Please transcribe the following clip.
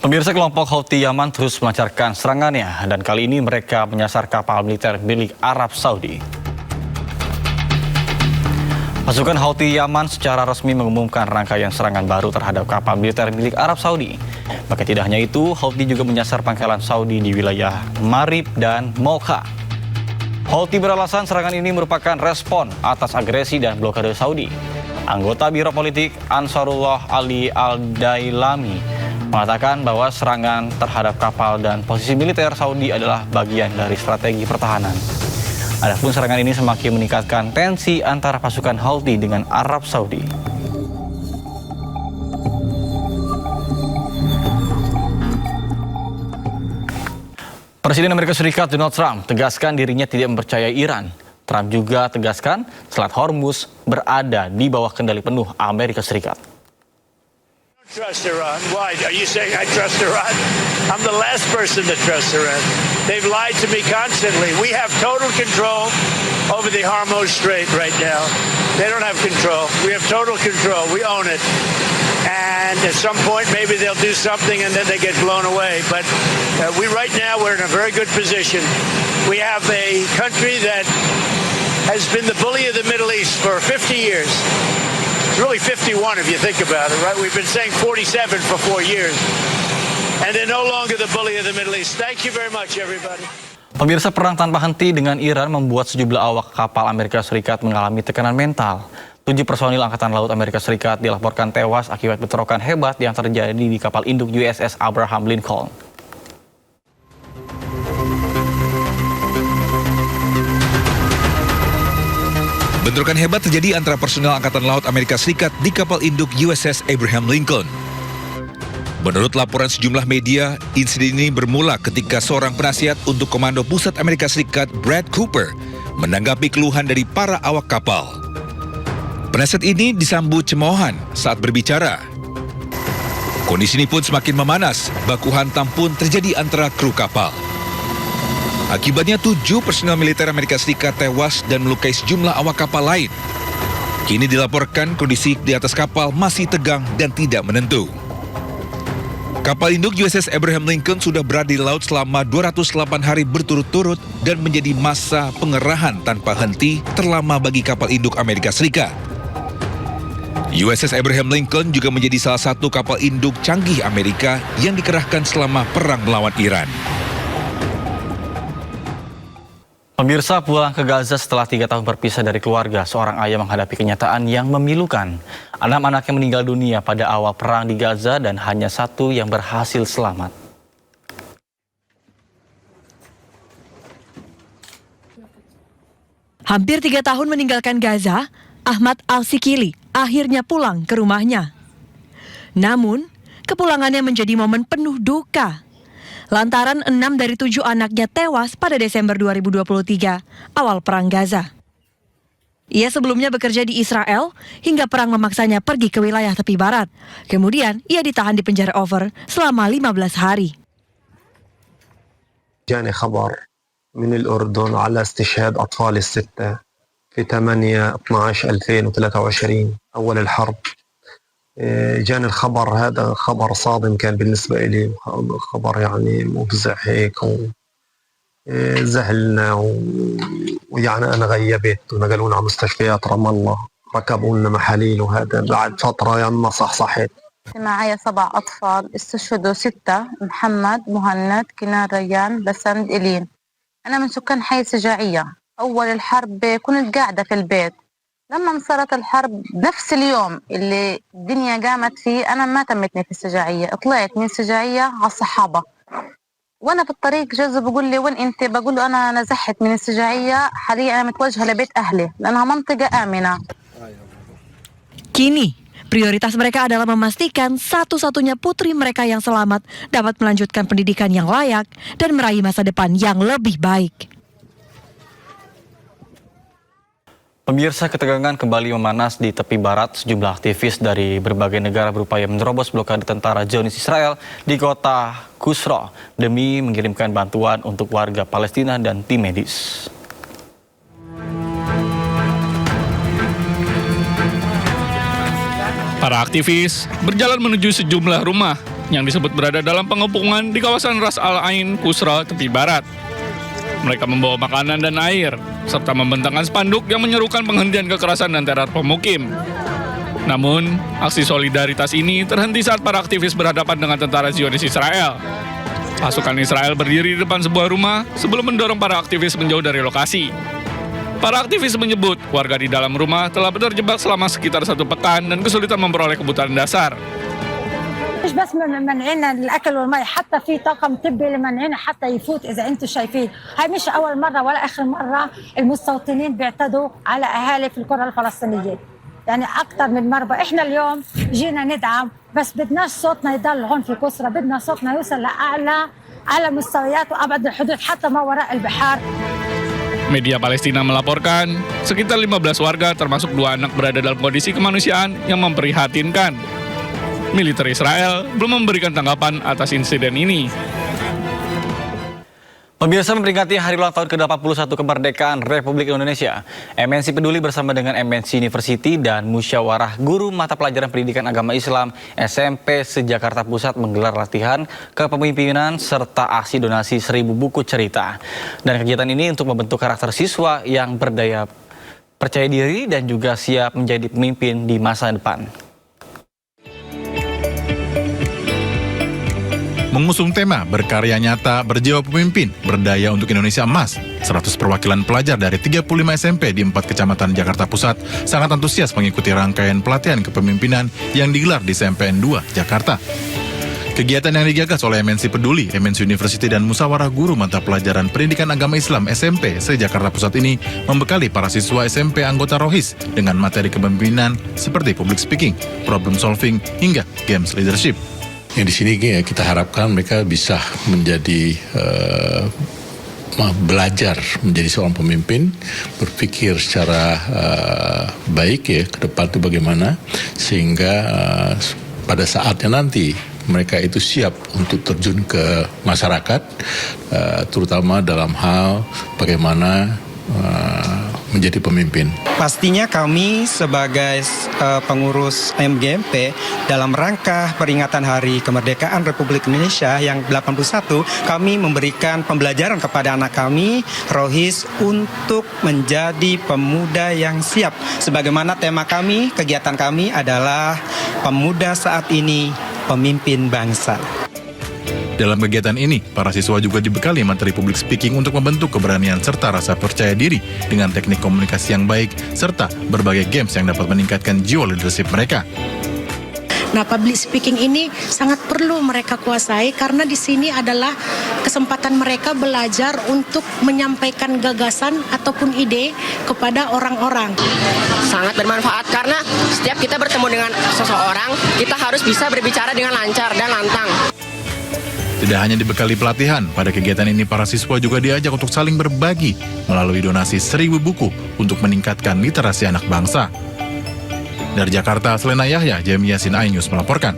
Pemirsa, kelompok Houthi Yaman terus melancarkan serangannya dan kali ini mereka menyasar kapal militer milik Arab Saudi. Pasukan Houthi Yaman secara resmi mengumumkan rangkaian serangan baru terhadap kapal militer milik Arab Saudi. Bahkan tidak hanya itu, Houthi juga menyasar pangkalan Saudi di wilayah Marib dan Mocha. Houthi beralasan serangan ini merupakan respon atas agresi dan blokade Saudi. Anggota Biro Politik Ansarullah Ali Al-Dailami mengatakan bahwa serangan terhadap kapal dan posisi militer Saudi adalah bagian dari strategi pertahanan. Adapun serangan ini semakin meningkatkan tensi antara pasukan Houthi dengan Arab Saudi. Presiden Amerika Serikat Donald Trump tegaskan dirinya tidak mempercayai Iran. Trump juga tegaskan Selat Hormuz berada di bawah kendali penuh Amerika Serikat. Trust Iran. Why? Are you saying I trust Iran? I'm the last person to trust Iran. They've lied to me constantly. We have total control over the Hormuz Strait right now. They don't have control. We have total control. We own it. And at some point, maybe they'll do something and then they get blown away. But right now, we're in a very good position. We have a country that has been the bully of the Middle East for 50 years. It's really 51 if you think about it, right? We've been saying 47 for 4 years. And they're no longer the bully of the Middle East. Thank you very much, everybody. Pemirsa, perang tanpa henti dengan Iran membuat sejumlah awak kapal Amerika Serikat mengalami tekanan mental. 7 personil Angkatan Laut Amerika Serikat dilaporkan tewas akibat bentrokan hebat yang terjadi di kapal induk USS Abraham Lincoln. Bentrokan hebat terjadi antara personel Angkatan Laut Amerika Serikat di kapal induk USS Abraham Lincoln. Menurut laporan sejumlah media, insiden ini bermula ketika seorang penasihat untuk Komando Pusat Amerika Serikat, Brad Cooper, menanggapi keluhan dari para awak kapal. Penasihat ini disambut cemoohan saat berbicara. Kondisi ini pun semakin memanas, baku hantam pun terjadi antara kru kapal. Akibatnya 7 personel militer Amerika Serikat tewas dan melukai sejumlah awak kapal lain. Kini dilaporkan kondisi di atas kapal masih tegang dan tidak menentu. Kapal induk USS Abraham Lincoln sudah berada di laut selama 208 hari berturut-turut dan menjadi masa pengerahan tanpa henti terlama bagi kapal induk Amerika Serikat. USS Abraham Lincoln juga menjadi salah satu kapal induk canggih Amerika yang dikerahkan selama perang melawan Iran. Pemirsa, pulang ke Gaza setelah 3 tahun berpisah dari keluarga, seorang ayah menghadapi kenyataan yang memilukan. 6 anaknya meninggal dunia pada awal perang di Gaza dan hanya 1 yang berhasil selamat. Hampir 3 tahun meninggalkan Gaza, Ahmad Al-Sikili akhirnya pulang ke rumahnya. Namun, kepulangannya menjadi momen penuh duka. Lantaran 6 dari 7 anaknya tewas pada Desember 2023, awal perang Gaza. Ia sebelumnya bekerja di Israel hingga perang memaksanya pergi ke wilayah tepi barat. Kemudian ia ditahan di penjara Ofer selama 15 hari. جاني خبر من الأردن على استشهاد أطفال ال6 في 8/12/2023 أول الحرب. جاني الخبر هذا خبر صادم كان بالنسبة إلي خبر يعني مفزع هيك زعلنا ويعني أنا غيبت ونقلونا على مستشفيات رام الله ركبوا لنا محاليل وهذا بعد فترة يعني ما صحصحت. معايا 7 أطفال استشهدوا 6 محمد مهند كنار ريان بسند إلين. أنا من سكان حي سجاعية. أول الحرب كنت قاعدة في البيت. لما صارت الحرب نفس اليوم اللي الدنيا قامت فيه أنا ما تمتني في السجاعية، طلعت من السجاعية على الصحابة وأنا في الطريق جوزي بقول لي وين أنت؟ بقول له أنا نزحت من السجاعية حاليا أنا متوجهة لبيت أهلي لأنها منطقة آمنة. Kini, prioritas mereka adalah memastikan satu-satunya putri mereka yang selamat dapat melanjutkan pendidikan yang layak dan meraih masa depan yang lebih baik. Pemirsa, ketegangan kembali memanas di tepi barat. Sejumlah aktivis dari berbagai negara berupaya menerobos blokade tentara Zionis Israel di kota Kusra demi mengirimkan bantuan untuk warga Palestina dan tim medis. Para aktivis berjalan menuju sejumlah rumah yang disebut berada dalam pengepungan di kawasan Ras Al Ain, Kusra, tepi barat. Mereka membawa makanan dan air, serta membentangkan spanduk yang menyerukan penghentian kekerasan dan teror pemukim. Namun, aksi solidaritas ini terhenti saat para aktivis berhadapan dengan tentara Zionis Israel. Pasukan Israel berdiri di depan sebuah rumah sebelum mendorong para aktivis menjauh dari lokasi. Para aktivis menyebut warga di dalam rumah telah terjebak selama sekitar 1 pekan dan kesulitan memperoleh kebutuhan dasar. مش بس منعنا الاكل والمي، حتى في طاقم طبي لمنعنا حتى يفوت. اذا انتم شايفين هاي مش اول مره ولا اخر مره المستوطنين بيعتدوا على اهالي في القرى الفلسطينيه، يعني اكثر من مره. احنا اليوم جينا ندعم، بس بدناش صوتنا يضل هون في كسرى، بدنا صوتنا يوصل لاعلى مستويات وابعد الحدود حتى ما وراء البحار. Media Palestina melaporkan, sekitar 15 warga termasuk 2 anak berada dalam kondisi kemanusiaan yang memprihatinkan. Militer Israel belum memberikan tanggapan atas insiden ini. Pemirsa, memperingati hari ulang tahun ke-81 kemerdekaan Republik Indonesia, MNC Peduli bersama dengan MNC University dan Musyawarah Guru Mata Pelajaran Pendidikan Agama Islam SMP se-Jakarta Pusat menggelar latihan kepemimpinan serta aksi donasi 1000 buku cerita. Dan kegiatan ini untuk membentuk karakter siswa yang berdaya percaya diri dan juga siap menjadi pemimpin di masa depan. Mengusung tema berkarya nyata, berjiwa pemimpin, berdaya untuk Indonesia Emas, 100 perwakilan pelajar dari 35 SMP di 4 kecamatan Jakarta Pusat sangat antusias mengikuti rangkaian pelatihan kepemimpinan yang digelar di SMPN 2, Jakarta. Kegiatan yang digagas oleh MNC Peduli, MNC University dan Musyawarah Guru Mata Pelajaran Pendidikan Agama Islam SMP se-Jakarta Pusat ini membekali para siswa SMP anggota Rohis dengan materi kepemimpinan seperti public speaking, problem solving, hingga games leadership. Yang di sini kita harapkan mereka bisa menjadi belajar menjadi seorang pemimpin, berpikir secara baik ya ke depan itu bagaimana, sehingga pada saatnya nanti mereka itu siap untuk terjun ke masyarakat, terutama dalam hal bagaimana menjadi pemimpin. Pastinya kami sebagai pengurus MGMP dalam rangka peringatan Hari Kemerdekaan Republik Indonesia yang 81, kami memberikan pembelajaran kepada anak kami, Rohis, untuk menjadi pemuda yang siap. Sebagaimana tema kami, kegiatan kami adalah pemuda saat ini, pemimpin bangsa. Dalam kegiatan ini, para siswa juga dibekali materi public speaking untuk membentuk keberanian serta rasa percaya diri dengan teknik komunikasi yang baik, serta berbagai games yang dapat meningkatkan jiwa leadership mereka. Nah, public speaking ini sangat perlu mereka kuasai karena di sini adalah kesempatan mereka belajar untuk menyampaikan gagasan ataupun ide kepada orang-orang. Sangat bermanfaat karena setiap kita bertemu dengan seseorang, kita harus bisa berbicara dengan lancar dan lantang. Tidak hanya dibekali pelatihan, pada kegiatan ini para siswa juga diajak untuk saling berbagi melalui donasi 1000 buku untuk meningkatkan literasi anak bangsa. Dari Jakarta, Selena Yahya, Jemi Yasin, iNews melaporkan.